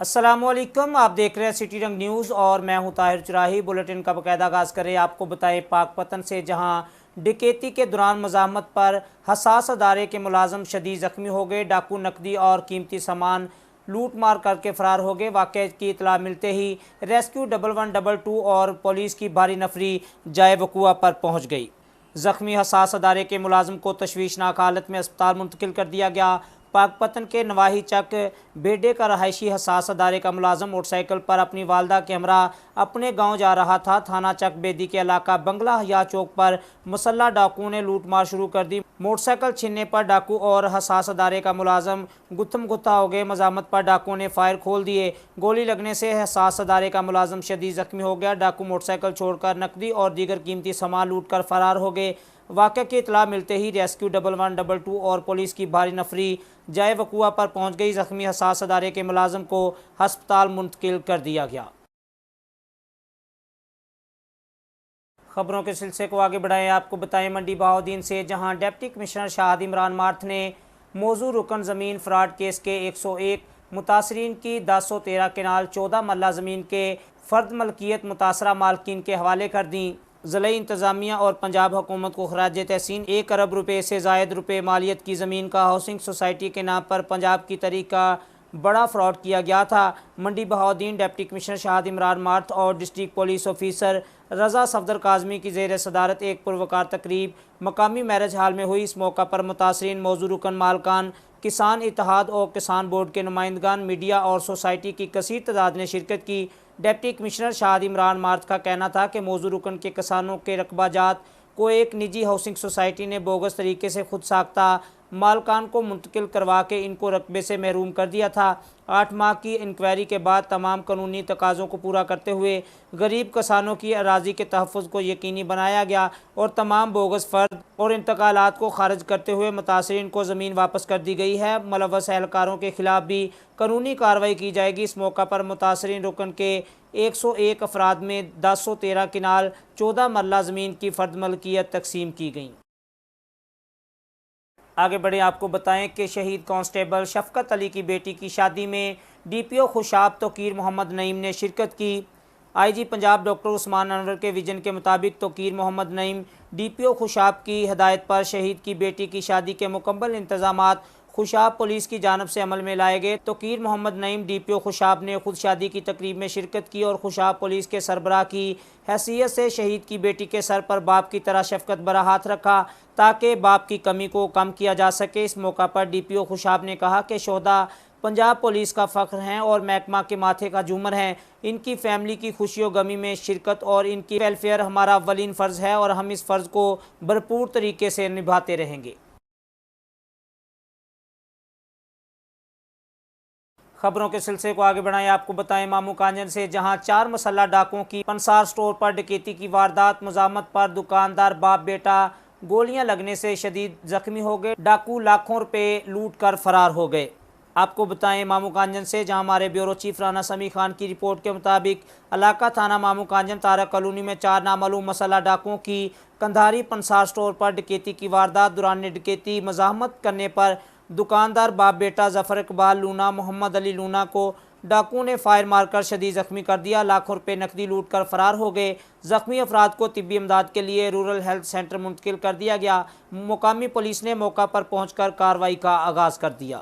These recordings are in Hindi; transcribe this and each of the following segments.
अस्सलामुअलैकुम, आप देख रहे हैं सिटी रंग न्यूज़ और मैं हूं ताहिर चुराही। बुलेटिन का बाकायदा आगाज़ करें। आपको बताएं पाकपतन से जहां डकैती के दौरान मज़ामत पर हसास अदारे के मुलाजम शदीद ज़ख्मी हो गए। डाकू नकदी और कीमती सामान लूट मार करके फ़रार हो गए। वाक़े की इतला मिलते ही रेस्क्यू 1112 और पुलिस की भारी नफरी जाए वक़ुआ पर पहुँच गई। ज़ख्मी हसास अदारे के मुलाजम को तशवीशनाक हालत में अस्पताल मुंतकिल कर दिया गया। पाकपतन के नवाही चक बेडे का रहायशी हसास अदारे का मुलाजम मोटरसाइकिल पर अपनी वालदा के हमरा अपने गांव जा रहा था। थाना चक बेदी के इलाका बंगला हया चौक पर मुसल्ला डाकुओं ने लूट मार शुरू कर दी। मोटरसाइकिल छीनने पर डाकू और हसास अदारे का मुलाजम गुत्थम गुत्था हो गए। मजामत पर डाकुओं ने फायर खोल दिए। गोली लगने से हसास अदारे का मुलाजम शदीद जख्मी हो गया। डाकू मोटरसाइकिल छोड़कर नकदी और दीगर कीमती सामान लूट कर फरार हो गए। वाक़े की इतला मिलते ही रेस्क्यू 1112 और पुलिस की भारी नफरी जाए वक़ुआ पर पहुंच गई। ज़ख्मी हसास अदारे के मुलाजम को हस्पताल मुंतकिल कर दिया गया। खबरों के सिलसिले को आगे बढ़ाएं। आपको बताएं मंडी बहाउद्दीन से जहां deputy commissioner Shahid Imran math ने मौजू रुकन ज़मीन फ़्रॉड केस के 101 मुतासरीन की 1013 केनाल 14 मरला ज़मीन के फ़र्द मलकियत मुतासरा मालकिन के हवाले कर दी। ज़िले इंतज़ामिया और पंजाब हुकूमत को खराज तहसीन 1 अरब रुपये से ज़ायद रुपये मालियत की ज़मीन का हाउसिंग सोसाइटी के नाम पर पंजाब की तरीक़ का बड़ा फ्रॉड किया गया था। मंडी बहाउद्दीन डिप्टी कमिश्नर शाहिद इमरान मार्थ और district police officer Raza Safdar Kazmi की ज़ेर सदारत एक पुरवकार तकरीब मकामी मैरिज हाल में हुई। इस मौका पर मुतासरीन मौजू रुकन मालकान, किसान इत्तेहाद और किसान बोर्ड के नुमाइंदगान, मीडिया और सोसाइटी की कसीर तादाद ने शिरकत की। Deputy commissioner Shahid Imran math का कहना था कि मौजू रुकन के किसानों के रकबाजात को एक निजी हाउसिंग सोसाइटी ने बोगस तरीके से खुद साख्ता मालकान को मुंतकिल करवा के इनको रकबे से महरूम कर दिया था। 8 माह की इंक्वायरी के बाद तमाम कानूनी तकाज़ों को पूरा करते हुए गरीब किसानों की अराजी के तहफ़्फ़ुज़ को यकीनी बनाया गया और तमाम बोगस फ़र्द और इंतकालात को खारिज करते हुए मुतासरीन को ज़मीन वापस कर दी गई है। मुलव्वस एहलकारों के ख़िलाफ़ भी कानूनी कार्रवाई की जाएगी। इस मौका पर मुतासरीन रुकन के 101 अफराद में 1013 किनाल 14 मरला ज़मीन की फ़र्द मलकियत तकसीम की गई। आगे बढ़े। आपको बताएं कि शहीद कांस्टेबल शफकत अली की बेटी की शादी में DPO खुशाब तोकीर मोहम्मद नईम ने शिरकत की। IG पंजाब डॉक्टर उस्मान अनवर के विजन के मुताबिक तोकीर मोहम्मद नईम DPO खुशाब की हदायत पर शहीद की बेटी की शादी के मुकम्मल इंतजामात खुशाब पुलिस की जानब से अमल में लाए गए। तोकीर मोहम्मद नईम DPO खुशाब ने खुद शादी की तकरीब में शिरकत की और खुशाब पुलिस के सरबराह की हैसियत से शहीद की बेटी के सर पर बाप की तरह शफकत भरा हाथ रखा ताकि बाप की कमी को कम किया जा सके। इस मौका पर DPO खुशाब ने कहा कि शोहदा पंजाब पुलिस का फ़ख्र हैं और महकमा के माथे का झूमर हैं। इनकी फैमिली की खुशियों गमी में शिरकत और इनकी वेलफेयर हमारा अव्वलीन फ़र्ज़ है और हम इस फ़र्ज़ को भरपूर तरीके से निभाते रहेंगे। खबरों के सिलसिले को आगे बढ़ाएं। आपको बताएं मामू कांजन से जहां 4 मसल्ला डाकुओं की पंसार स्टोर पर डकैती की वारदात। मजामत पर दुकानदार बाप बेटा गोलियां लगने से शदीद जख्मी हो गए। डाकू लाखों रुपए लूट कर फरार हो गए। आपको बताएं मामू कांजन से जहां हमारे ब्यूरो चीफ राना समी खान की रिपोर्ट के मुताबिक इलाका थाना मामू कांजन तारक कॉलोनी में 4 नामालूम मसल्ला डाकुओं की कंधारी पंसार स्टोर पर डकैती की वारदात। दौरान डकैती मजामत करने पर दुकानदार बाप बेटा जफ़र इकबाल लूना मोहम्मद अली लूना को डाकुओं ने फायर मारकर शदीद जख्मी कर दिया। लाखों रुपए नकदी लूट कर फरार हो गए। जख्मी अफराद को तिब्बी इमदाद के लिए रूरल हेल्थ सेंटर मुंतकिल कर दिया गया। मुकामी पुलिस ने मौका पर पहुंचकर कार्रवाई का आगाज़ कर दिया।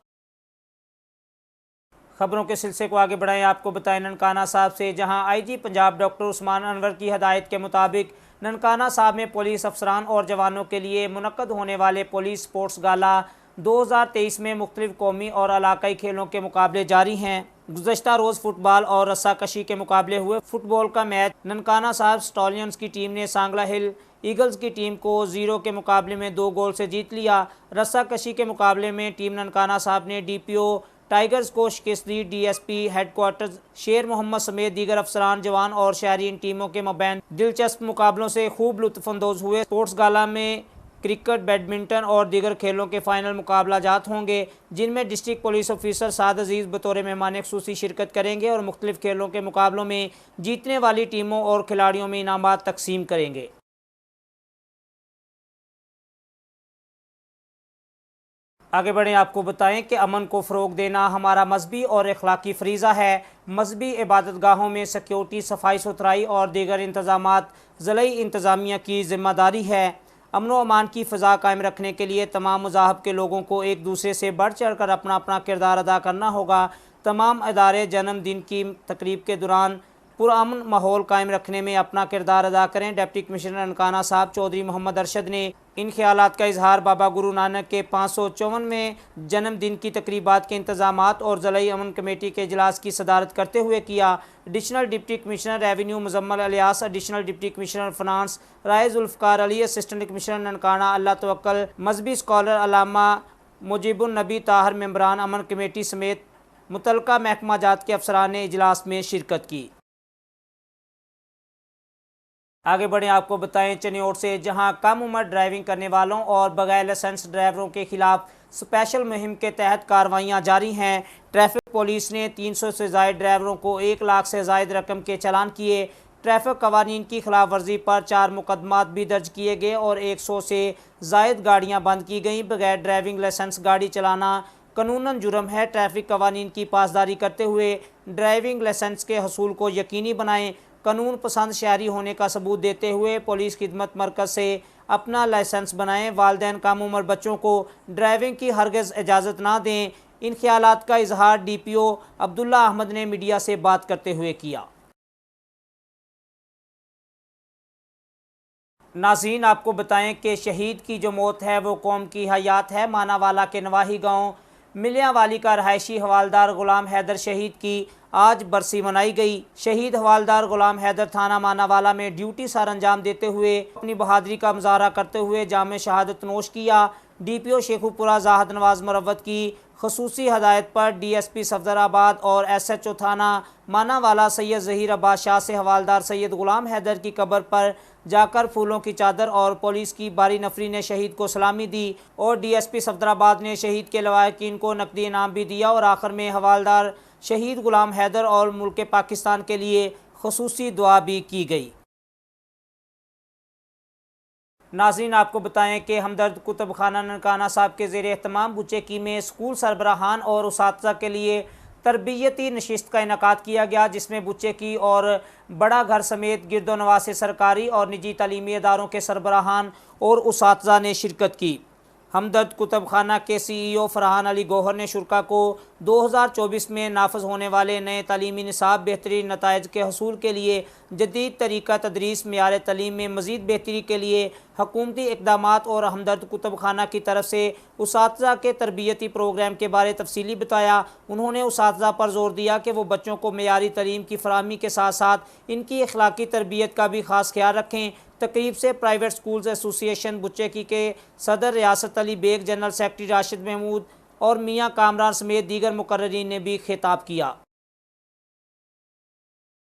खबरों के सिलसिले को आगे बढ़ाएं। आपको बताएं ननकाना साहब से जहां IG पंजाब डॉक्टर उस्मान अनवर की हदायत के मुताबिक ननकाना साहब में पुलिस अफसरान और जवानों के लिए मुनक्कद होने वाले पुलिस स्पोर्ट्स गाला 2023 में मुख्तलिफ कौमी और इलाकाई खेलों के मुकाबले जारी हैं। गुज़श्ता रोज़ फुटबॉल और रस्साकशी के मुकाबले हुए। फुटबॉल का मैच ननकाना साहब स्टॉलियंस की टीम ने सांगला हिल ईगल्स की टीम को 0 के मुकाबले में 2 गोल से जीत लिया। रस्साकशी के मुकाबले में टीम ननकाना साहब ने DPO टाइगर्स को शिकस्त दी। DSP हेडक्वार्टर्स शेर मोहम्मद समेत दीगर अफसरान जवान और शहरी इन टीमों के मबैन दिलचस्प मुकाबलों से खूब लुत्फ़अंदोज़ हुए। स्पोर्ट्स गाला में क्रिकेट, बैडमिंटन और दीगर खेलों के फाइनल मुकाबला जात होंगे जिनमें डिस्ट्रिक्ट पुलिस ऑफिसर साद अजीज़ बतौर मेहमान ख़ुसूसी शिरकत करेंगे और मुख्तलिफ खेलों के मुकाबलों में जीतने वाली टीमों और खिलाड़ियों में इनामात तकसीम करेंगे। आगे बढ़ें, आपको बताएं कि अमन को फ़रोग देना हमारा मजहबी और अखलाकी फ़रीज़ा है। मजहबी इबादतगाहों में सिक्योरिटी, सफाई सुथराई और दीगर इंतज़ामात ज़िलई इंतज़ामिया की ज़िम्मेदारी है। अमन व अमान की फ़ज़ा कायम रखने के लिए तमाम मज़ाहब के लोगों को एक दूसरे से बढ़ चढ़ कर अपना अपना किरदार अदा करना होगा। तमाम इदारे जन्मदिन की तकरीब के दौरान पुरअमन माहौल कायम रखने में अपना किरदार अदा करें। डिप्टी कमिश्नर ननकाना साहब चौधरी मोहम्मद अरशद ने इन ख्यालात का इजहार बाबा गुरु नानक के 554वें जन्मदिन की तकरीबात के इंतजामात और ज़िलई अमन कमेटी के इजलास की सदारत करते हुए किया। Additional deputy commissioner revenue Muzammil Ilyas, additional deputy commissioner finance Rai Zulfiqar Ali, assistant commissioner Nankana Allah Tawakkal, मजहबी स्कॉलर अल्लामा मुजीबुन नबी ताहर, मेंबरान अमन कमेटी समेत मुतलका महकमा जात के अफसरान ने इजलास में शिरकत की। आगे बढ़ें, आपको बताएं चनियोट से, जहां कम उम्र ड्राइविंग करने वालों और बगैर लाइसेंस ड्राइवरों के खिलाफ स्पेशल मुहिम के तहत कार्रवाइयां जारी हैं। ट्रैफिक पुलिस ने 300 से ज़ायद ड्राइवरों को 1 लाख से ज़ायद रकम के चालान किए। ट्रैफिक कवानीन की खिलाफ वर्जी पर 4 मुकदमात भी दर्ज किए गए और 100 से ज़ायद गाड़ियाँ बंद की गईं। बगैर ड्राइविंग लाइसेंस गाड़ी चलाना कानूनन जुर्म है। ट्रैफिक कवानीन की पासदारी करते हुए ड्राइविंग लाइसेंस के हसूल को यकीनी बनाएं। कानून पसंद शहरी होने का सबूत देते हुए पुलिस खिदमत मरकज़ से अपना लाइसेंस बनाएं। वालिदैन कम उम्र बच्चों को ड्राइविंग की हरगिज़ इजाज़त ना दें। इन ख्यालात का इजहार DPO अब्दुल्ला अहमद ने मीडिया से बात करते हुए किया। नाज़रीन, आपको बताएं कि शहीद की जो मौत है वो कौम की हयात है। मानावाला के नवाही गाँव मिलियावाली का रहायशी हवालदार ग़ुलाम हैदर शहीद की आज बरसी मनाई गई। शहीद हवालदार ग़ुलाम हैदर थाना मानावाला में ड्यूटी सर अंजाम देते हुए अपनी बहादुरी का मुजाहरा करते हुए जामे शहादत नोश किया। DPO शेखुपुरा जाहद नवाज मुरव्वत की खसूसी हदायत पर DSP सफदराबाद और SHO थाना मानावाला सैयद ज़हीर अब्बास शाह से हवालदार सैयद ग़ुलाम हैदर की कब्र पर जाकर फूलों की चादर और पुलिस की बारी नफरी ने शहीद को सलामी दी और DSP सफदराबाद ने शहीद के लवाहिकीन को नकदी इनाम भी दिया और आखिर में हवालदार शहीद ग़ुलाम हैदर और मुल्क पाकिस्तान के लिए खसूसी दुआ भी की गई। नाज़रीन, आपको बताएं कि हमदर्द कुतुब खाना ननकाना साहब के ज़ेर एहतमाम बुच्चेकी में स्कूल सरबराहान और उसातिज़ा के लिए तरबियती नशिस्त का इनेकाद किया गया, जिसमें बुच्चेकी और बड़ा घर समेत गिरदो नवासे सरकारी और निजी तालीमी इदारों के सरबराहान और उसातिज़ा ने शिरकत की। हमदर्द कुतुब खाना के CEO फरहान अली गौहर ने शुरा को 2024 में नाफज होने वाले नए तालीमी निसाब बेहतरीन नताइज के हसूल के लिए जदीद तरीक़ा तदरीस मेयार तालीम में मज़ीद बेहतरी के लिए हकूमती इक़दामात और हमदर्द कुतुब खाना की तरफ से उसातिज़ा के तरबियती प्रोग्राम के बारे तफसीली बताया। उन्होंने उसातिज़ा पर जोर दिया कि वो बच्चों को मेयारी तालीम की फराहमी के साथ साथ इनकी अखलाकी तरबियत का भी ख़ास ख्याल रखें। तकरीब से प्राइवेट स्कूल्स एसोसिएशन बुच्चेकी के सदर रियासत अली बेग, जनरल सेक्रेटरी राशिद महमूद और मियाँ कामरान समेत दीगर मुकर्ररीन ने भी खिताब किया।